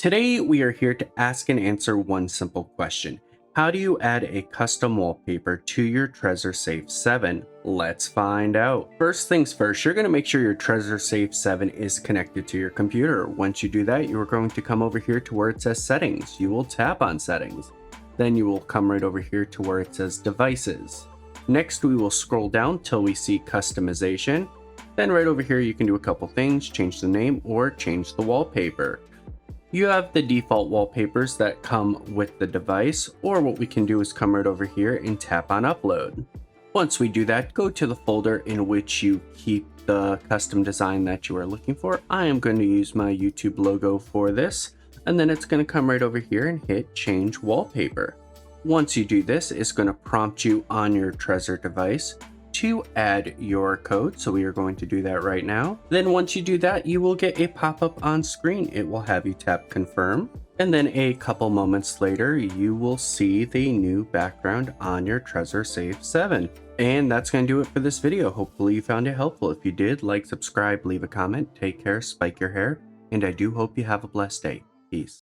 Today we are here to ask and answer one simple question. How do you add a custom wallpaper to your Trezor Safe 7? Let's find out. First things first, you're going to make sure your Trezor Safe 7 is connected to your computer. Once you do that, you are going to come over here to where it says settings. You will tap on settings. Then you will come right over here to where it says devices. Next, we will scroll down till we see customization. Then right over here, you can do a couple things, change the name or change the wallpaper. You have the default wallpapers that come with the device, or what we can do is come right over here and tap on upload. Once we do that, go to the folder in which you keep the custom design that you are looking for. I am going to use my YouTube logo for this, and then it's going to come right over here and hit change wallpaper. Once you do this, it's going to prompt you on your Trezor device to add your code. So we are going to do that right now. Then once you do that, you will get a pop-up on screen. It will have you tap confirm. And then a couple moments later, you will see the new background on your Trezor Safe 7. And that's going to do it for this video. Hopefully you found it helpful. If you did, like, subscribe, leave a comment, take care, spike your hair, and I do hope you have a blessed day. Peace.